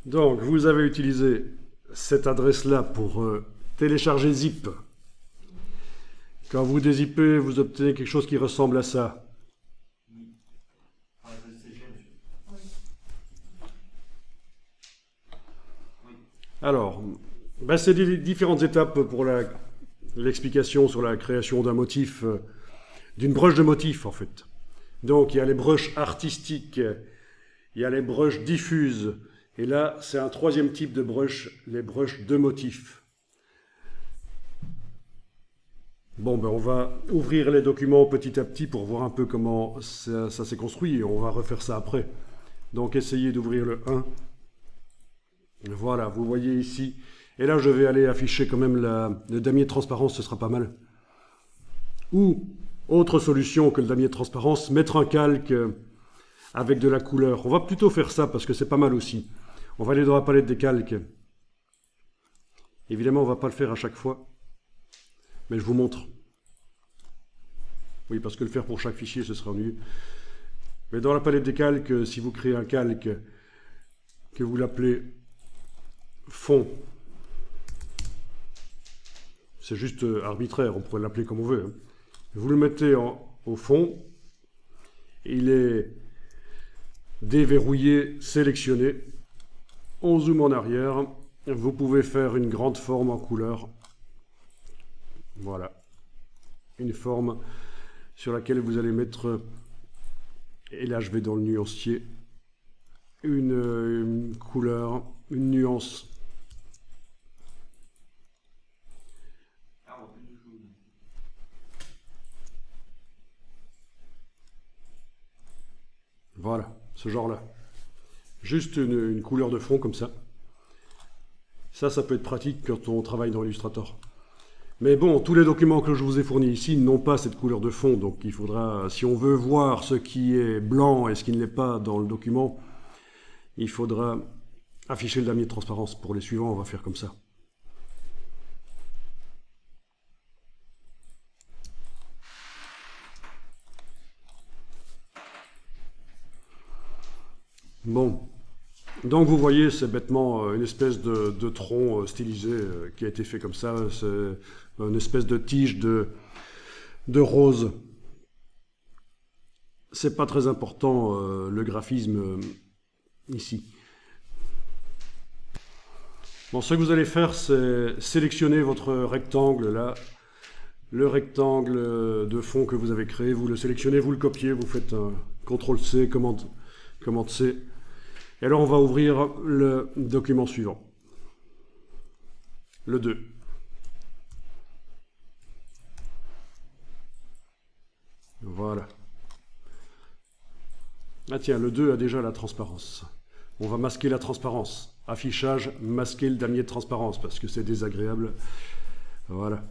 Donc, vous avez utilisé cette adresse-là pour télécharger Zip. Quand vous dézippez, vous obtenez quelque chose qui ressemble à ça. Alors, c'est des différentes étapes pour l'explication sur la création d'un motif, d'une brush de motif en fait. Donc, il y a les brushes artistiques, il y a les brushes diffuses, et là, c'est un troisième type de brush, les brushes de motif. Bon, on va ouvrir les documents petit à petit pour voir un peu comment ça s'est construit, et on va refaire ça après. Donc, essayez d'ouvrir le 1. Voilà, vous voyez ici. Et là, je vais aller afficher quand même le damier de transparence, ce sera pas mal. Ou, autre solution que le damier de transparence, mettre un calque avec de la couleur. On va plutôt faire ça parce que c'est pas mal aussi. On va aller dans la palette des calques. Évidemment, on ne va pas le faire à chaque fois. Mais je vous montre. Oui, parce que le faire pour chaque fichier, ce serait ennuyeux. Mais dans la palette des calques, si vous créez un calque, que vous l'appelez fond, c'est juste arbitraire, on pourrait l'appeler comme on veut. Vous le mettez au fond, il est déverrouillé, sélectionné. On zoome en arrière, vous pouvez faire une grande forme en couleur. Voilà, une forme sur laquelle vous allez mettre, et là je vais dans le nuancier, une couleur, une nuance. Voilà, ce genre-là. Juste une couleur de fond comme ça. Ça peut être pratique quand on travaille dans Illustrator. Mais bon, tous les documents que je vous ai fournis ici n'ont pas cette couleur de fond, donc il faudra, si on veut voir ce qui est blanc et ce qui ne l'est pas dans le document, il faudra afficher le damier de transparence. Pour les suivants, on va faire comme ça. Bon, donc vous voyez, c'est bêtement une espèce de tronc stylisé qui a été fait comme ça. C'est une espèce de tige de rose. C'est pas très important le graphisme ici. Bon, ce que vous allez faire, c'est sélectionner votre rectangle là, le rectangle de fond que vous avez créé. Vous le sélectionnez, vous le copiez, vous faites un CTRL-C, commande-C. Et alors on va ouvrir le document suivant, le 2. Voilà. Ah tiens, le 2 a déjà la transparence. On va masquer la transparence. Affichage, masquer le damier de transparence parce que c'est désagréable. Voilà.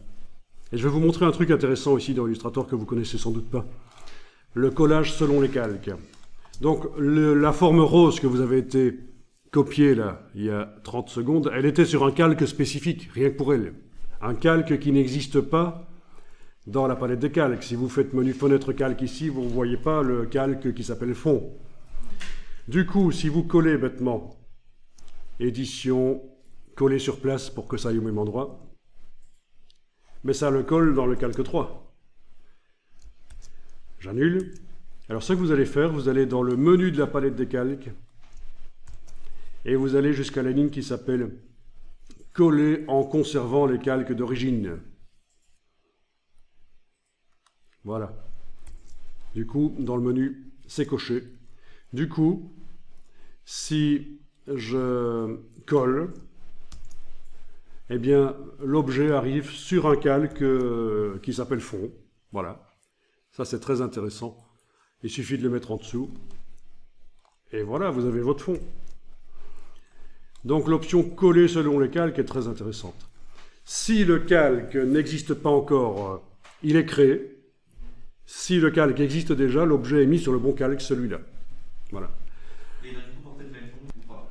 Et je vais vous montrer un truc intéressant ici dans Illustrator que vous connaissez sans doute pas. Le collage selon les calques. Donc, la forme rose que vous avez été copiée là, il y a 30 secondes, elle était sur un calque spécifique, rien que pour elle. Un calque qui n'existe pas dans la palette des calques. Si vous faites menu fenêtre calque ici, vous ne voyez pas le calque qui s'appelle fond. Du coup, si vous collez bêtement, édition, coller sur place pour que ça aille au même endroit, mais ça le colle dans le calque 3. J'annule. Alors ce que vous allez faire, vous allez dans le menu de la palette des calques et vous allez jusqu'à la ligne qui s'appelle « Coller en conservant les calques d'origine ». Voilà. Du coup, dans le menu, c'est coché. Du coup, si je colle, eh bien, l'objet arrive sur un calque qui s'appelle fond. Voilà. Ça, c'est très intéressant. Il suffit de le mettre en dessous. Et voilà, vous avez votre fond. Donc l'option coller selon les calques est très intéressante. Si le calque n'existe pas encore, il est créé. Si le calque existe déjà, l'objet est mis sur le bon calque, celui-là. Voilà.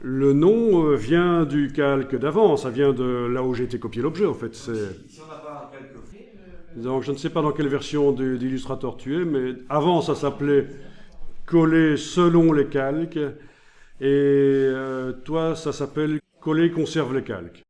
Le nom vient du calque d'avant, ça vient de là où j'ai été copier l'objet en fait. Si on n'a pas un calque... Donc je ne sais pas dans quelle version d'Illustrator tu es, mais avant ça s'appelait coller selon les calques, et toi, ça s'appelle coller conserve les calques.